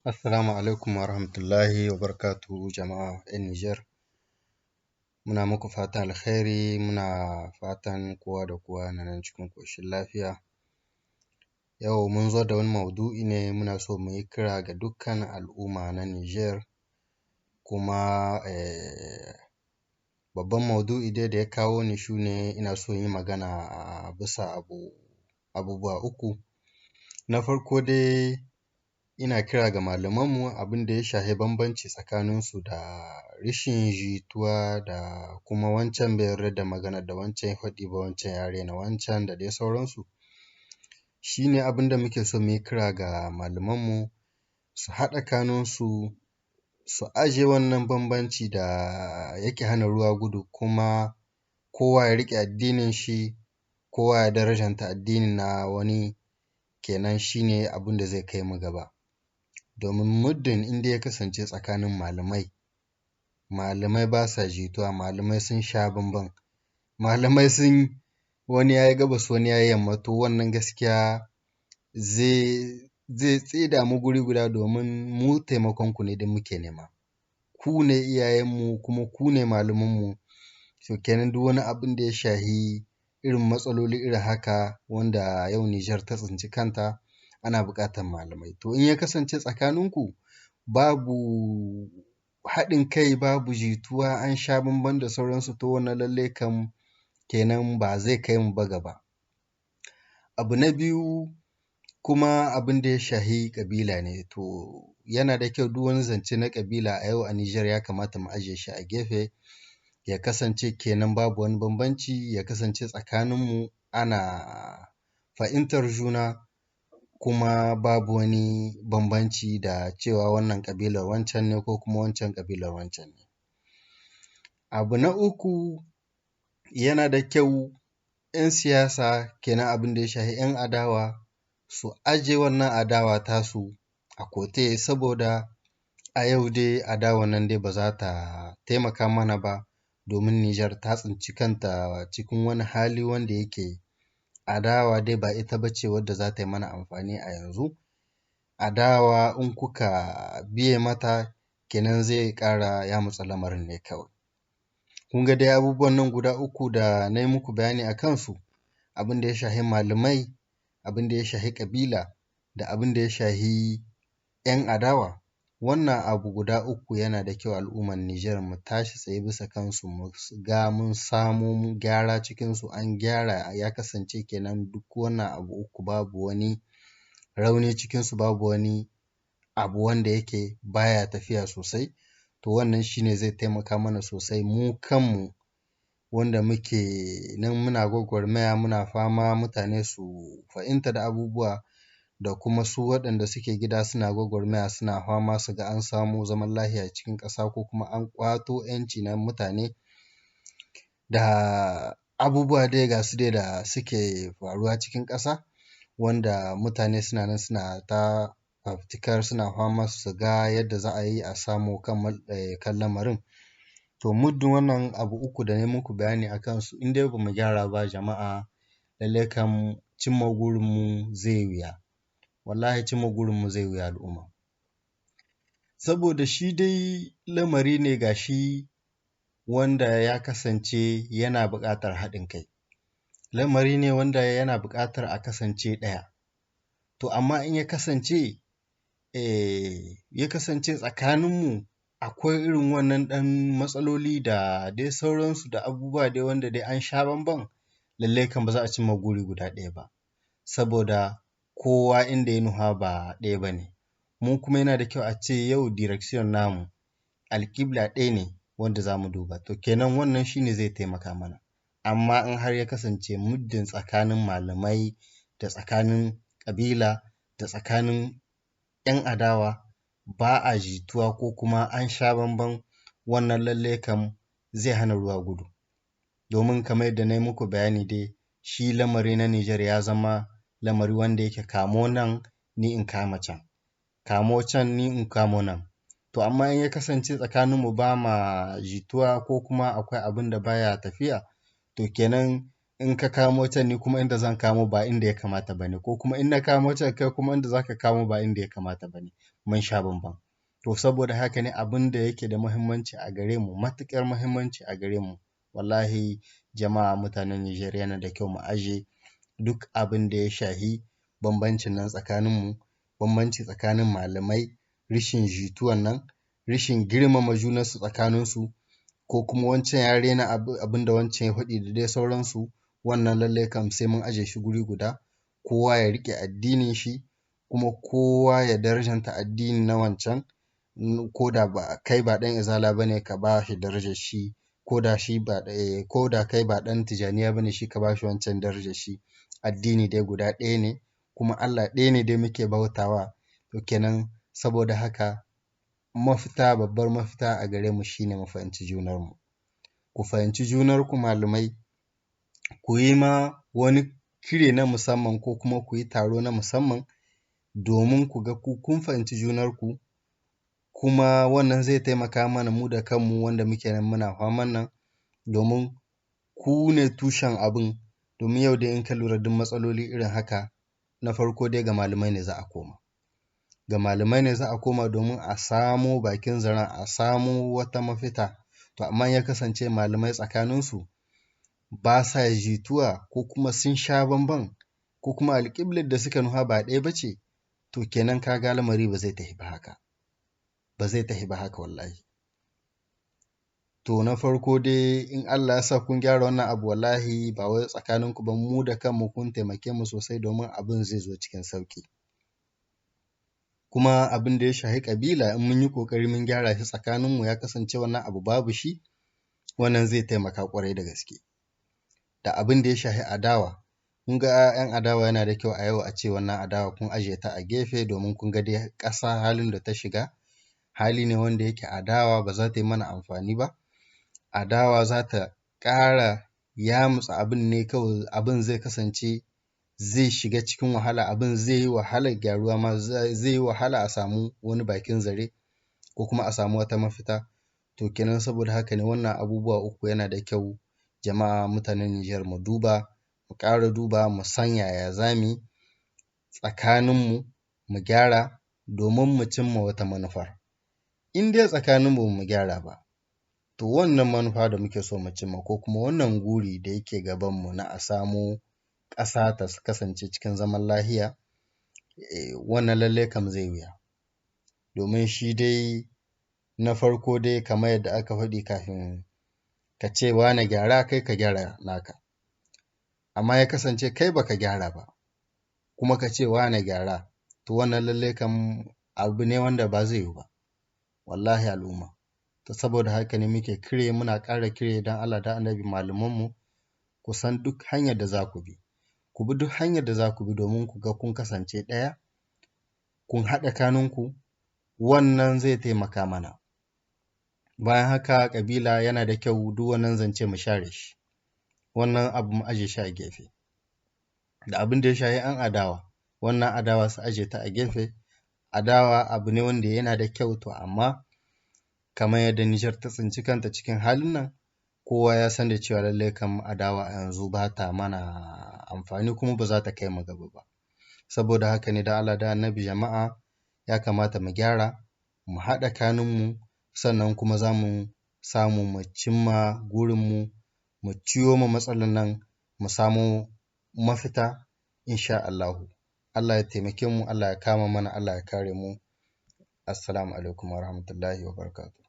Assalamu alaikum wa rahmatullahi wa barakatuhu jama'a 'yan Nijar. Muna muku fatan alkhairi, muna fatan kowa da kowa na nan cikin ƙoshin lafiya. Yau mun zo da wani maudu'i ne muna so mu yi kira ga dukkan al'umma na Nijar kuma babban maudu'i dai da ya kawo ni shi ne ina so in yi magana a bisa abubuwa uku. Na farko dai ina kira ga malamanmu abin da ya shafi bambanci tsakaninsu da rashin jituwa da kuma wancan bai yarda da maganar da wancan ya faɗi ba, wancan ya raina wancan da dai sauransu. Shi ne abin da muke so mu yi kira ga malamanmu su haɗa kanunsu, su ajiye wannan bambanci da yake hana ruwa gudu kuma kowa ya riƙe addinin shi, kowa ya darajanta addinin na wani, kenan shi ne abin da zai kai mu gaba. Domin muddin in dai ya kasance tsakanin malamai ba sa jituwa, malamai sun sha bamban, malamai wani ya yi gabas wani ya yi yamma, to wannan gaskiya zai tsida mu guri guda domin mu taimakonku ne duk muke nema. Ku ne iyayenmu kuma ku ne malamanmu, to kenan duk wani abin da ya shafi irin matsaloli irin haka wanda yau Nijar ta tsinci kanta ana buƙatar malamai. To in ya kasance tsakaninku babu haɗin kai, babu jituwa, an sha bamban da sauransu, to wannan lallai kam kenan ba zai kai mu ba gaba. Abu na biyu kuma abin da ya shafi ƙabila ne, to yana da kyau duk wani zance na ƙabila a yau a Nijar ya kamata mu ajiye shi a gefe, ya kasance kenan babu wani bambanci, ya kasance tsakaninmu ana fahimtar juna kuma babu wani bambanci da cewa wannan ƙabilar wancan ne ko kuma wancan ƙabilar wancan ne. Abu na uku yana da kyau 'yan siyasa kenan abin da ya shafi 'yan adawa su ajiye wannan adawa tasu a kote, saboda a yau dai adawar nan dai ba za ta taimaka mana ba, domin Nijar ta tsinci kanta cikin wani hali wanda yake adawa dai ba ita ba ce wadda za ta yi mana amfani a yanzu. Adawa in kuka biye mata kenan zai ƙara yamutsa lamarin ne kawai. Kun ga dai abubuwan nan guda uku da na yi muku bayani a kansu, abin da ya shafi malamai, abin da ya shafi ƙabila da abin da ya shafi 'yan adawa, wannan abu guda uku yana da kyau al'ummar Nijar mu tashi tsaye bisa kansu, mu ga mun samo gyara cikinsu, an gyara ya kasance kenan duk wannan abu uku babu wani rauni cikinsu, babu wani abu wanda yake baya tafiya sosai, to wannan shi ne zai taimaka mana sosai mu kanmu wanda muke nan muna gwagwarmaya muna fama mutane su fahimta da abubuwa, da kuma su waɗanda suke gida suna gwagwarmaya suna fama su ga an samu zaman lafiya cikin ƙasa ko kuma an ƙwato 'yanci na mutane da abubuwa dai ga su dai da suke faruwa cikin ƙasa, wanda mutane suna nan suna ta fafutukar suna fama su ga yadda za a yi a samu kan lamarin. To muddin wannan abu uku da na yi muku bayani a kansu in dai ba mu gyara ba jama'a, lallai kam cimma gurinmu zai wuya, wallahi cimma gurinmu zai wuya al'umma. Saboda shi dai lamari ne ga shi wanda ya kasance yana buƙatar haɗin kai, lamari ne wanda yana buƙatar a kasance ɗaya. To amma in ya kasance tsakaninmu akwai irin wannan ɗan matsaloli da dai sauransu da abubuwa dai wanda dai an sha bamban, lallai kam ba za a cimma guri guda ɗaya ba, saboda kowa inda ya nufa ba ɗaya ba ne. Mu kuma yana da kyau a ce yau direction namu alƙibla ɗaya ne wanda za mu duba, to kenan wannan shi ne zai taimaka mana. Amma in har ya kasance muddin tsakanin malamai da tsakanin ƙabila da tsakanin 'yan adawa ba a jituwa ko kuma an sha bamban, wannan lallai kam zai hana ruwa gudu. Domin kamar yadda na yi muku bayani dai, shi lamari na Nijar ya zama lamari wanda yake kamo nan ni in kama can, kamo can ni in kamo nan. To amma in ya kasance tsakaninmu ba ma jituwa ko kuma akwai abin da baya tafiya, to kenan in ka kamo can ni kuma inda zan kamo ba inda ya kamata ba ne, ko kuma in na kamo can kai kuma inda za ka kamo ba inda ya kamata ba ne, mun sha bamban. To saboda haka ne abin da yake da muhimmanci a gare mu, matuƙar muhimmanci a gare mu, wallahi jama'a mutanen Nijar yana da kyau mu aje duk abin da ya shahi bambancin nan tsakaninmu, bambanci tsakanin malamai, rashin jituwan nan, rashin girmama junansu tsakaninsu, ko kuma wancan ya rena abin da wancan ya faɗi da dai sauransu. Wannan lallai kam sai mun aje shi guri guda, kowa ya riƙe addinin shi, kuma kowa ya darajanta addini na wancan, ko da kai ba ɗan izala ba ne ka ba shi darajar shi, ko da kai ba ɗan tijaniya ba ne shi ka ba shi wancan darajar shi. Addini dai guda ɗaya ne, kuma Allah ɗaya ne dai muke bautawa. To kenan saboda haka mafita, babbar mafita a gare mu shine mu fahimci junarmu. Ku fahimci junarku malamai, ku yi ma wani shiri na musamman ko kuma ku yi taro na musamman domin ku ga kun fahimci junarku, kuma wannan zai taimaka mana mu da kanmu wanda muke nan muna faman nan, domin ku ne tushen abin. Domin yau dai in ka lura duk matsaloli irin haka, na farko dai ga malamai ne za a koma. Ga malamai ne za a koma domin a samo bakin zaren, a samo wata mafita. To amma ya kasance malamai tsakaninsu ba sa jituwa, ko kuma sun sha bamban, ko kuma alƙiblar da suka nufa ba ɗaya ba ce, to kenan ka ga lamari ba zai tafi ba haka. Ba zai tafi ba haka wallahi. To na farko dai in Allah ya sa kun gyara wannan abu, wallahi ba wai tsakaninku ba, mu da kanmu kun taimake mu sosai, domin abin zai zo cikin sauƙi. Kuma abin da ya shahi ƙabila in mun yi ƙoƙari mun gyara shi tsakaninmu, ya kasance wannan abu babu shi, wannan zai taimaka ƙwarai da gaske. Da abin da ya shahi adawa, kun ga 'yan adawa yana da kyau a yau a ce wannan adawa kun ajiye ta a gefe, domin kun ga dai ƙasa halin da ta shiga, hali ne wanda yake adawa ba za ta yi mana amfani ba. Adawa za ta ƙara yamutsa abin ne, kawai abin zai kasance zai shiga cikin wahala, abin zai yi wahalar gyaruwa ma, zai yi wahala a samu wani bakin zare, ko kuma a samu wata mafita. To kenan saboda haka ne wannan abubuwa uku yana da kyau jama'a mutanen Nijar mu duba, mu ƙara duba, mu san yaya za mu yi tsakaninmu, mu gyara domin mu cimma wata manufar. In dai tsakaninmu ba mu gyara ba, to wannan manufa da muke so mu cimma, ko kuma wannan guri da yake gabanmu na a samo ƙasa ta kasance cikin zaman lahiya, wannan lallai kam zai wuya. Domin shi dai na farko dai kamar yadda aka faɗi, kafin ka ce wane gyara, kai ka gyara naka. Amma ya kasance kai baka gyara ba, kuma ka ce wane gyara, to wannan lallai kam abu ne wanda ba zai yiwu ba, wallahi al'umma. To saboda haka ne muna ƙara kire don Allah da annabi malamanmu, ku san duk hanyar da za ku bi. Ku bi duk hanyar da za ku bi domin ku ga kun kasance ɗaya, kun haɗa kanunku, wannan zai taimaka mana. Bayan haka ƙabila yana da kyau duk wannan zance mu share shi, wannan abu mu aje shi a gefe. Da abin da ya shafi 'yan adawa, wannan adawa su aje ta a gefe. Adawa abu ne wanda yana da kyau, to amma kamar yadda Nijar ta tsinci kanta cikin halin nan, kowa ya san da cewa lallai kam adawa a yanzu ba ta mana amfani, kuma ba za ta kai mu gaba ba. Saboda haka ne da Allah da annabi jama'a ya kamata mu gyara, mu haɗa kanunmu, sannan kuma za mu samu mu cimma gurinmu, mu ciwo ma matsalar nan, mu samu mafita insha Allahu. Allah ya taimake mu, Allah ya kama mana, Allah ya kare mu. Assalamu alaikum wa rahmatullahi wa barakatuh.